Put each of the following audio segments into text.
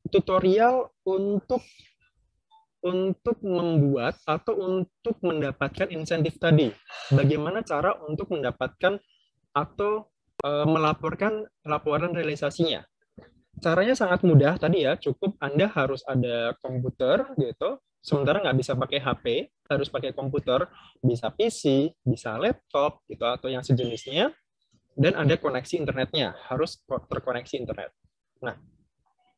tutorial untuk membuat atau untuk mendapatkan insentif tadi. Bagaimana cara untuk mendapatkan atau melaporkan laporan realisasinya. Caranya sangat mudah tadi ya, cukup Anda harus ada komputer gitu, sementara nggak bisa pakai HP, harus pakai komputer, bisa PC, bisa laptop gitu atau yang sejenisnya, dan ada koneksi internetnya, harus terkoneksi internet. Nah,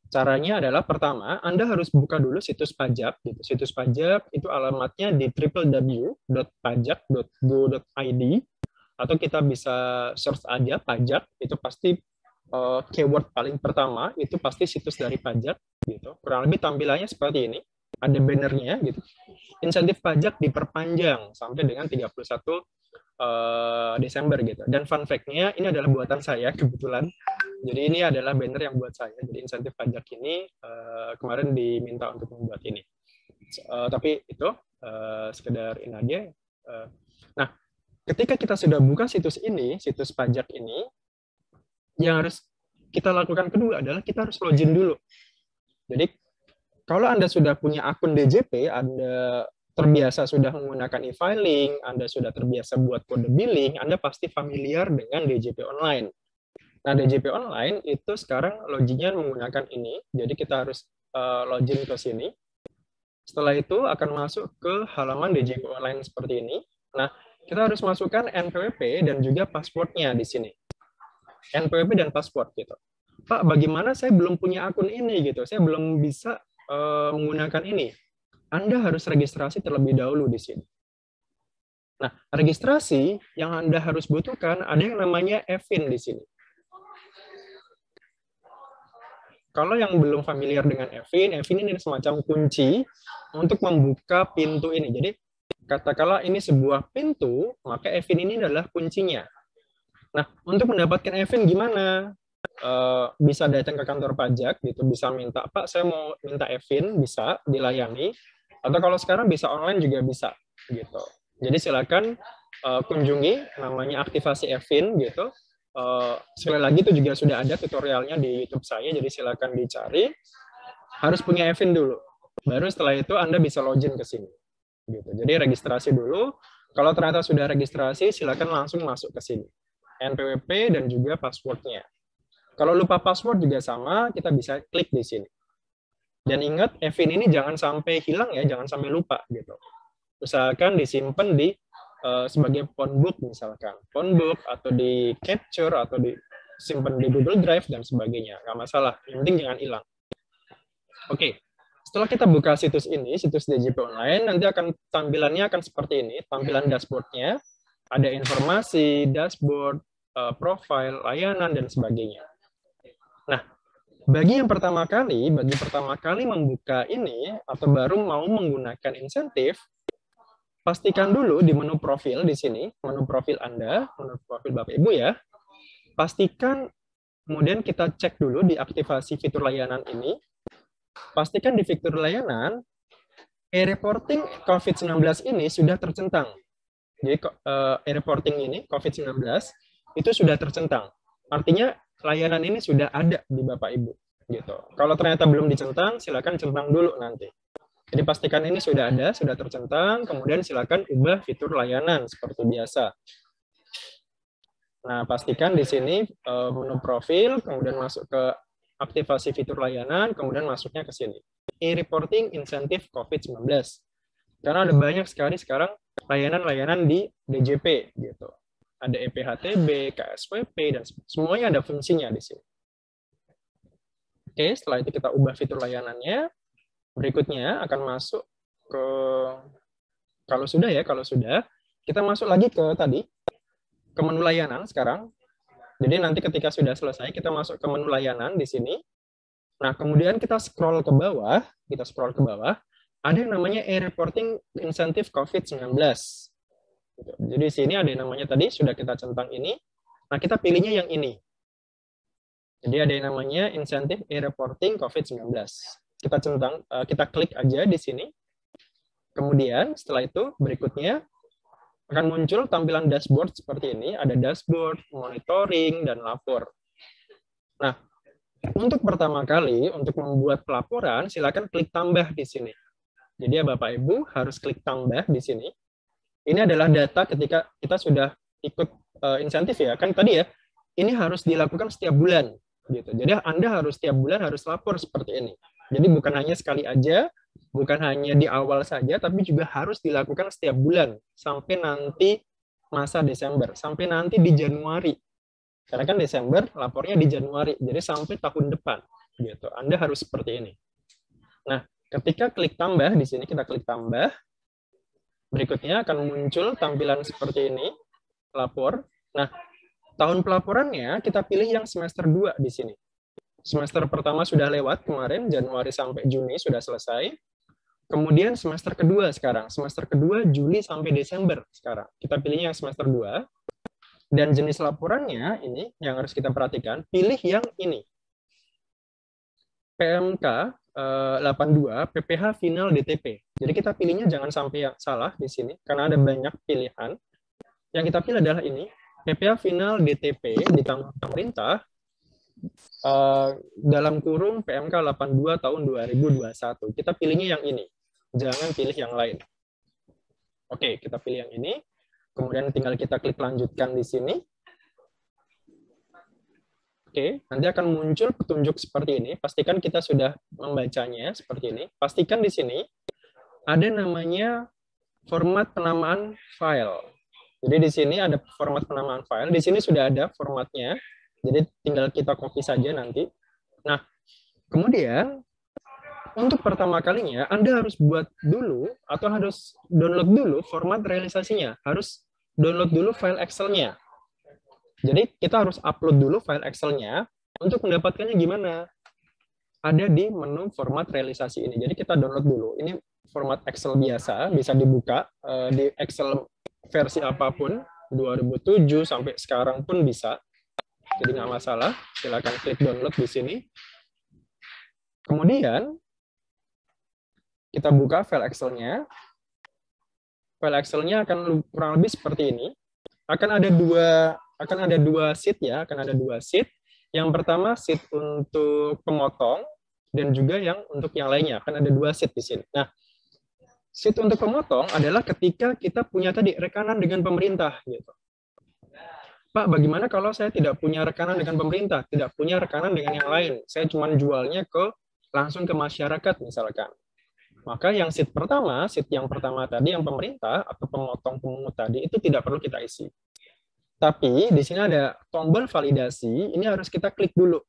caranya adalah pertama, Anda harus buka dulu situs pajak. Gitu. Situs pajak itu alamatnya di www.pajak.go.id atau kita bisa search aja pajak, itu pasti keyword paling pertama itu pasti situs dari pajak gitu. Kurang lebih tampilannya seperti ini. Ada bannernya gitu. Insentif pajak diperpanjang sampai dengan 31 Desember gitu. Dan fun fact-nya ini adalah buatan saya kebetulan. Jadi ini adalah banner yang buat saya. Jadi insentif pajak ini kemarin diminta untuk membuat ini. Tapi itu sekedar ini aja. Nah, ketika kita sudah buka situs ini, situs pajak ini, yang harus kita lakukan kedua adalah kita harus login dulu. Jadi kalau Anda sudah punya akun DJP, Anda terbiasa sudah menggunakan e-filing, Anda sudah terbiasa buat kode billing, Anda pasti familiar dengan DJP Online. Nah, DJP Online itu sekarang loginnya menggunakan ini, jadi kita harus login ke sini. Setelah itu akan masuk ke halaman DJP Online seperti ini. Nah, kita harus masukkan NPWP dan juga passwordnya di sini. NPWP dan password gitu. Pak, bagaimana saya belum punya akun ini gitu, saya belum bisa menggunakan ini. Anda harus registrasi terlebih dahulu di sini. Nah, registrasi yang Anda harus butuhkan ada yang namanya EVIN di sini. Kalau yang belum familiar dengan EVIN ini semacam kunci untuk membuka pintu ini. Jadi, katakanlah ini sebuah pintu, maka EVIN ini adalah kuncinya. Nah, untuk mendapatkan EVIN gimana? Bisa datang ke kantor pajak, gitu, bisa minta, Pak, saya mau minta EVIN, bisa dilayani. Atau kalau sekarang bisa online juga bisa, gitu. Jadi silakan kunjungi, namanya aktivasi EVIN, gitu. Sekali lagi itu juga sudah ada tutorialnya di YouTube saya, jadi silakan dicari. Harus punya EVIN dulu. Baru setelah itu Anda bisa login ke sini. Gitu. Jadi registrasi dulu. Kalau ternyata sudah registrasi, silakan langsung masuk ke sini. NPWP dan juga passwordnya. Kalau lupa password juga sama, kita bisa klik di sini. Dan ingat, EVIN ini jangan sampai hilang ya, jangan sampai lupa gitu. Usahakan disimpan di sebagai phonebook misalkan, phonebook atau di capture atau disimpan di Google Drive dan sebagainya, nggak masalah. Yang penting jangan hilang. Oke, setelah kita buka situs ini, situs DJP Online, nanti akan tampilannya akan seperti ini, tampilan dashboardnya, ada informasi, dashboard, profile, layanan dan sebagainya. Nah, bagi pertama kali membuka ini atau baru mau menggunakan insentif, pastikan dulu di menu profil di sini, menu profil Anda, menu profil Bapak Ibu ya, pastikan kemudian kita cek dulu di aktivasi fitur layanan ini, pastikan di fitur layanan, e-reporting COVID-19 ini sudah tercentang. Jadi e-reporting ini, COVID-19, itu sudah tercentang. Artinya layanan ini sudah ada di Bapak Ibu. Gitu. Kalau ternyata belum dicentang, silakan centang dulu nanti. Jadi pastikan ini sudah ada, sudah tercentang, kemudian silakan ubah fitur layanan seperti biasa. Nah, pastikan di sini menu profil, kemudian masuk ke aktivasi fitur layanan, kemudian masuknya ke sini. E-reporting insentif COVID-19. Karena ada banyak sekali sekarang layanan-layanan di DJP gitu. Ada EPHTB, KSWP, dan semuanya ada fungsinya di sini. Oke, setelah itu kita ubah fitur layanannya. Berikutnya akan masuk ke, kalau sudah, kita masuk lagi ke tadi, ke menu layanan sekarang. Jadi nanti ketika sudah selesai, kita masuk ke menu layanan di sini. Nah, kemudian kita scroll ke bawah, ada yang namanya e-reporting insentif COVID-19. Jadi di sini ada yang namanya tadi, sudah kita centang ini. Nah, kita pilihnya yang ini. Jadi ada yang namanya insentif e-reporting COVID-19. Kita centang, kita klik aja di sini. Kemudian setelah itu berikutnya akan muncul tampilan dashboard seperti ini. Ada dashboard, monitoring, dan lapor. Nah, Untuk pertama kali, untuk membuat pelaporan, silakan klik tambah di sini. Jadi ya Bapak Ibu harus klik tambah di sini. Ini adalah data ketika kita sudah ikut insentif ya. Kan tadi ya, ini harus dilakukan setiap bulan gitu. Jadi Anda harus setiap bulan harus lapor seperti ini. Jadi bukan hanya sekali aja, bukan hanya di awal saja, tapi juga harus dilakukan setiap bulan sampai nanti masa Desember, sampai nanti di Januari. Karena kan Desember lapornya di Januari, jadi sampai tahun depan gitu. Anda harus seperti ini. Nah, ketika klik tambah di sini kita klik tambah, berikutnya akan muncul tampilan seperti ini, lapor. Nah, tahun pelaporannya kita pilih yang semester 2 di sini. Semester pertama sudah lewat kemarin, Januari sampai Juni sudah selesai. Kemudian semester kedua sekarang. Semester kedua Juli sampai Desember sekarang. Kita pilihnya yang semester 2. Dan jenis laporannya ini yang harus kita perhatikan, pilih yang ini. PMK 82 PPH final DTP. Jadi kita pilihnya jangan sampai yang salah di sini karena ada banyak pilihan. Yang kita pilih adalah ini, PPH final DTP ditanggung pemerintah dalam kurung PMK 82 tahun 2021. Kita pilihnya yang ini. Jangan pilih yang lain. Oke, kita pilih yang ini. Kemudian tinggal kita klik lanjutkan di sini. Oke, nanti akan muncul petunjuk seperti ini. Pastikan kita sudah membacanya seperti ini. Pastikan di sini ada namanya format penamaan file. Jadi di sini ada format penamaan file. Di sini sudah ada formatnya. Jadi tinggal kita copy saja nanti. Nah, kemudian untuk pertama kalinya Anda harus buat dulu atau harus download dulu format realisasinya. Harus download dulu file Excel-nya. Jadi kita harus upload dulu file Excel-nya. Untuk mendapatkannya gimana? Ada di menu format realisasi ini. Jadi kita download dulu. Ini format Excel biasa, bisa dibuka di Excel versi apapun, 2007 sampai sekarang pun bisa. Jadi nggak masalah. Silakan klik download di sini. Kemudian kita buka file Excel-nya. File Excel-nya akan kurang lebih seperti ini. Akan ada dua sheet ya, akan ada dua sheet. Yang pertama sheet untuk pemotong dan juga yang untuk yang lainnya. Akan ada dua sheet di sini. Nah, sheet untuk pemotong adalah ketika kita punya tadi rekanan dengan pemerintah gitu. Pak, bagaimana kalau saya tidak punya rekanan dengan pemerintah, tidak punya rekanan dengan yang lain? Saya cuma jualnya langsung ke masyarakat misalkan. Maka yang sheet yang pertama tadi, yang pemerintah atau pemotong pemungut tadi, itu tidak perlu kita isi. Tapi di sini ada tombol validasi, ini harus kita klik dulu.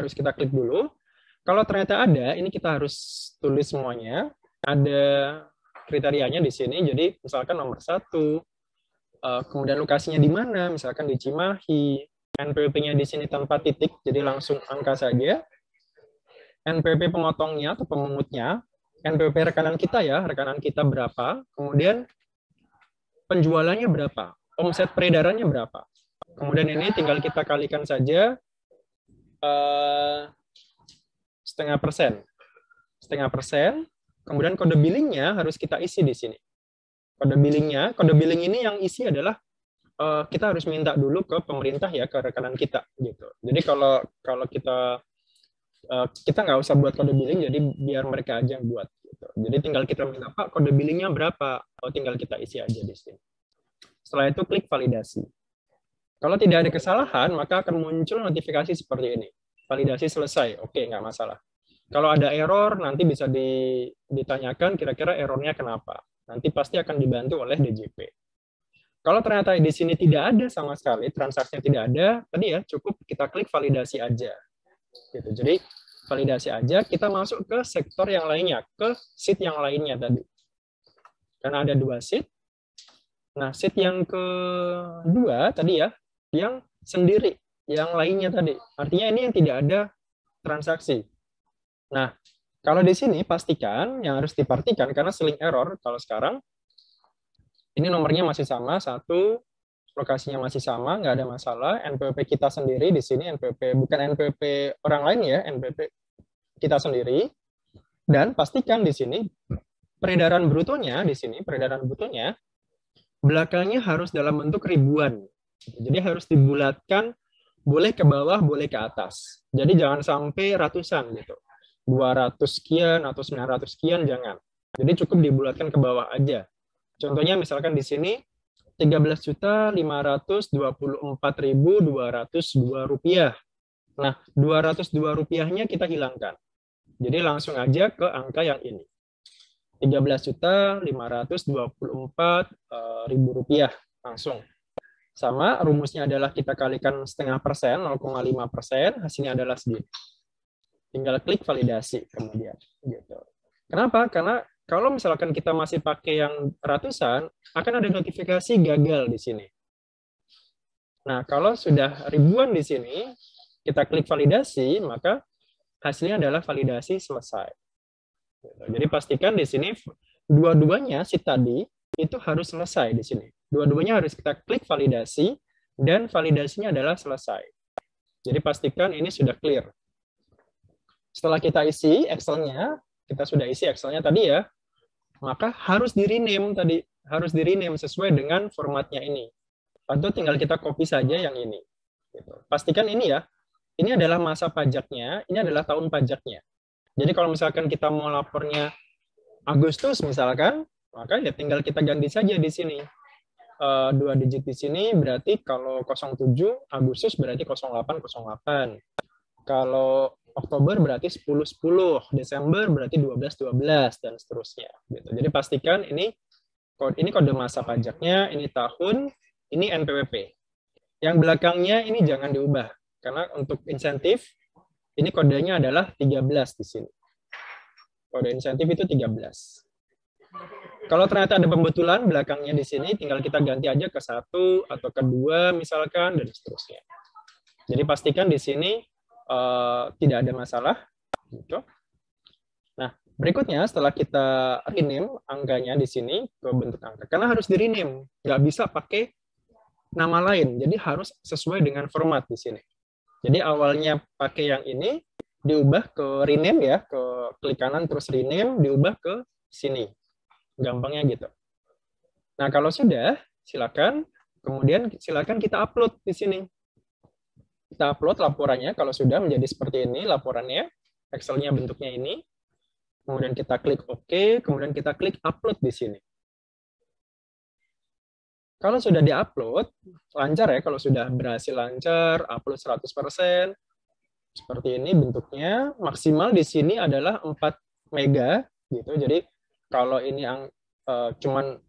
Harus kita klik dulu. Kalau ternyata ada, ini kita harus tulis semuanya. Ada kriterianya di sini, jadi misalkan nomor 1, kemudian lokasinya di mana, misalkan di Cimahi, NPWP-nya di sini tanpa titik, jadi langsung angka saja. NPWP pemotongnya atau pemungutnya, NPWP rekanan kita ya, rekanan kita berapa, kemudian penjualannya berapa, omset peredarannya berapa. Kemudian ini tinggal kita kalikan saja 0,5%. 0,5%, kemudian kode billingnya harus kita isi di sini. Kode billing ini yang isi adalah kita harus minta dulu ke pemerintah ya, ke rekanan kita gitu. Jadi kalau kita nggak usah buat kode billing, jadi biar mereka aja yang buat. Gitu. Jadi tinggal kita minta, Pak, kode billingnya berapa? Tinggal kita isi aja di sini. Setelah itu klik validasi. Kalau tidak ada kesalahan, maka akan muncul notifikasi seperti ini. Validasi selesai. Oke, nggak masalah. Kalau ada error, nanti bisa ditanyakan kira-kira errornya kenapa. Nanti pasti akan dibantu oleh DJP. Kalau ternyata di sini tidak ada sama sekali, transaksinya tidak ada, tadi ya cukup kita klik validasi aja. Gitu. Jadi validasi aja, kita masuk ke sektor yang lainnya, ke sheet yang lainnya tadi. Karena ada dua sheet. Nah, sheet yang kedua tadi ya, yang sendiri, yang lainnya tadi. Artinya ini yang tidak ada transaksi. Nah, kalau di sini pastikan, yang harus diperhatikan, karena sering error kalau sekarang, ini nomornya masih sama, 1, lokasinya masih sama, nggak ada masalah. NPWP kita sendiri di sini, NPWP bukan NPWP orang lain ya, NPWP kita sendiri. Dan pastikan di sini, peredaran brutonya, di sini, peredaran brutonya, belakangnya harus dalam bentuk ribuan. Jadi harus dibulatkan boleh ke bawah, boleh ke atas. Jadi jangan sampai ratusan gitu. 200 sekian atau 900 sekian jangan. Jadi cukup dibulatkan ke bawah aja. Contohnya misalkan di sini 13.524.202 rupiah. Nah, 202 rupiahnya kita hilangkan. Jadi langsung aja ke angka yang ini. 13.524.000 rupiah langsung. Sama, rumusnya adalah kita kalikan setengah persen, 0,5%, hasilnya adalah segini. Tinggal klik validasi kemudian. Gitu. Kenapa? Karena kalau misalkan kita masih pakai yang ratusan, akan ada notifikasi gagal di sini. Nah, kalau sudah ribuan di sini, kita klik validasi, maka hasilnya adalah validasi selesai. Jadi pastikan di sini dua-duanya si tadi itu harus selesai di sini. Dua-duanya harus kita klik validasi dan validasinya adalah selesai. Jadi pastikan ini sudah clear. Setelah kita isi Excel-nya, kita sudah isi Excel-nya tadi ya, maka harus di-rename tadi, harus di-rename sesuai dengan formatnya ini. Atau tinggal kita copy saja yang ini. Pastikan ini ya, ini adalah masa pajaknya, ini adalah tahun pajaknya. Jadi kalau misalkan kita mau lapornya Agustus misalkan, maka ya tinggal kita ganti saja di sini. 2 digit di sini berarti kalau 07 Agustus berarti 0808. Kalau Oktober berarti 1010, Desember berarti 1212 dan seterusnya gitu. Jadi pastikan ini kode masa pajaknya, ini tahun, ini NPWP. Yang belakangnya ini jangan diubah karena untuk insentif ini kodenya adalah 13 di sini. Kode insentif itu 13. Kalau ternyata ada pembetulan belakangnya di sini, tinggal kita ganti aja ke 1 atau ke 2 misalkan, dan seterusnya. Jadi pastikan di sini tidak ada masalah. Gitu. Nah, berikutnya setelah kita rename angkanya di sini ke bentuk angka. Karena harus di-rename, nggak bisa pakai nama lain. Jadi harus sesuai dengan format di sini. Jadi awalnya pakai yang ini, diubah ke rename ya, ke klik kanan terus rename, diubah ke sini. Gampangnya gitu. Nah, kalau sudah, silakan kemudian silakan kita upload di sini. Kita upload laporannya kalau sudah menjadi seperti ini laporannya, Excel-nya bentuknya ini. Kemudian kita klik OK, kemudian kita klik upload di sini. Kalau sudah di-upload, lancar ya, kalau sudah berhasil lancar, upload 100%, seperti ini bentuknya, maksimal di sini adalah 4 mega gitu. Jadi kalau ini cuman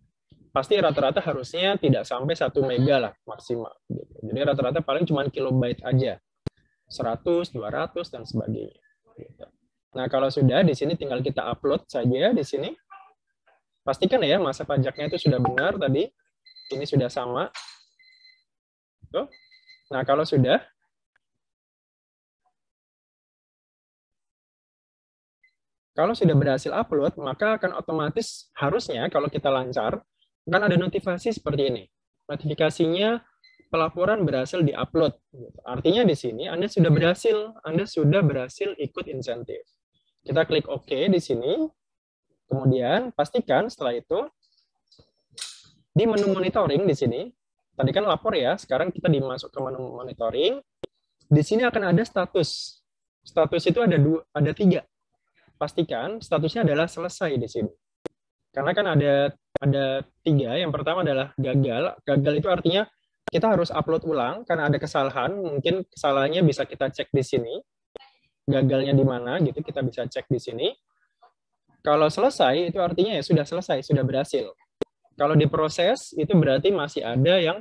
pasti rata-rata harusnya tidak sampai 1 mega lah maksimal gitu. Jadi rata-rata paling cuman kilobyte aja. 100, 200 dan sebagainya gitu. Nah, kalau sudah di sini tinggal kita upload saja di sini. Pastikan ya masa pajaknya itu sudah benar tadi. Ini sudah sama. Tuh. Nah, kalau sudah berhasil upload, maka akan otomatis harusnya kalau kita lancar, akan ada notifikasi seperti ini. Notifikasinya pelaporan berhasil diupload. Artinya di sini Anda sudah berhasil ikut insentif. Kita klik OK di sini. Kemudian pastikan setelah itu di menu monitoring di sini, tadi kan lapor ya, sekarang kita dimasuk ke menu monitoring. Di sini akan ada status. Status itu ada 3. Pastikan statusnya adalah selesai di sini. Karena kan ada 3. Yang pertama adalah gagal. Gagal itu artinya kita harus upload ulang karena ada kesalahan. Mungkin kesalahannya bisa kita cek di sini. Gagalnya di mana gitu kita bisa cek di sini. Kalau selesai itu artinya ya sudah selesai, sudah berhasil. Kalau diproses itu berarti masih ada yang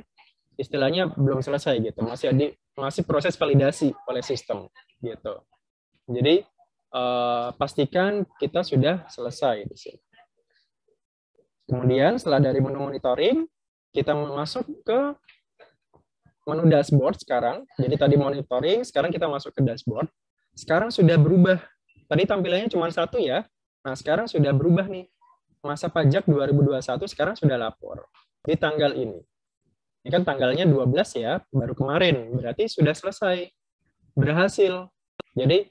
istilahnya belum selesai gitu. Masih proses validasi oleh sistem gitu. Jadi pastikan kita sudah selesai di sini. Kemudian setelah dari menu monitoring, kita masuk ke menu dashboard sekarang. Jadi tadi monitoring, sekarang kita masuk ke dashboard. Sekarang sudah berubah. Tadi tampilannya cuma 1 ya. Nah, sekarang sudah berubah nih. Masa pajak 2021 sekarang sudah lapor di tanggal ini. Ini kan tanggalnya 12 ya, baru kemarin. Berarti sudah selesai. Berhasil. Jadi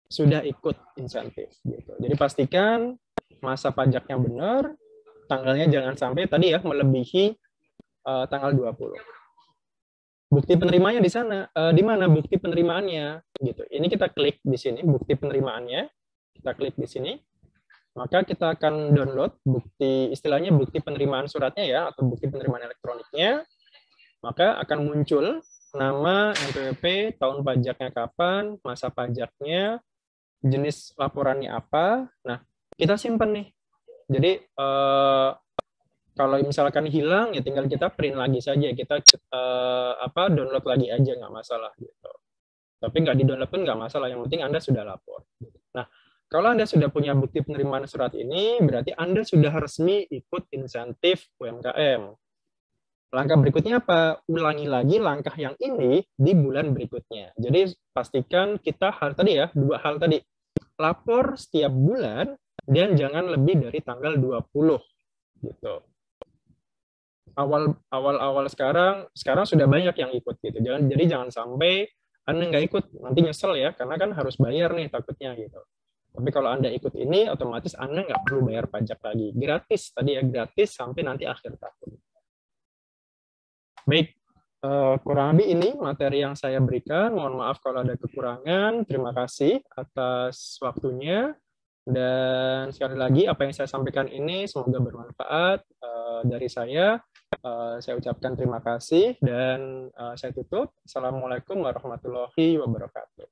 sudah ikut insentif gitu. Jadi pastikan masa pajaknya benar, tanggalnya jangan sampai tadi ya melebihi tanggal 20. Bukti penerimanya di sana. Di mana bukti penerimaannya? Gitu. Ini kita klik di sini, bukti penerimaannya. Kita klik di sini. Maka kita akan download bukti, istilahnya bukti penerimaan suratnya ya, atau bukti penerimaan elektroniknya. Maka akan muncul nama NPWP, tahun pajaknya kapan, masa pajaknya, jenis laporannya apa. Nah, kita simpan nih. Jadi kalau misalkan hilang ya tinggal kita print lagi saja, kita download lagi aja, nggak masalah gitu. Tapi nggak di-download pun nggak masalah, yang penting Anda sudah lapor. Nah, kalau Anda sudah punya bukti penerimaan surat ini, berarti Anda sudah resmi ikut insentif UMKM. Langkah berikutnya apa? Ulangi lagi langkah yang ini di bulan berikutnya. Jadi pastikan kita tadi ya, dua hal tadi. Lapor setiap bulan dan jangan lebih dari tanggal 20 gitu. Awal sekarang sudah banyak yang ikut gitu. Jadi jangan sampai Anda nggak ikut, nanti nyesel ya, karena kan harus bayar nih takutnya gitu. Tapi kalau Anda ikut ini, otomatis Anda nggak perlu bayar pajak lagi. Gratis, tadi ya gratis sampai nanti akhir tahun. Baik, kurang lebih ini materi yang saya berikan. Mohon maaf kalau ada kekurangan. Terima kasih atas waktunya. Dan sekali lagi, apa yang saya sampaikan ini semoga bermanfaat. Dari saya ucapkan terima kasih dan saya tutup. Assalamualaikum warahmatullahi wabarakatuh.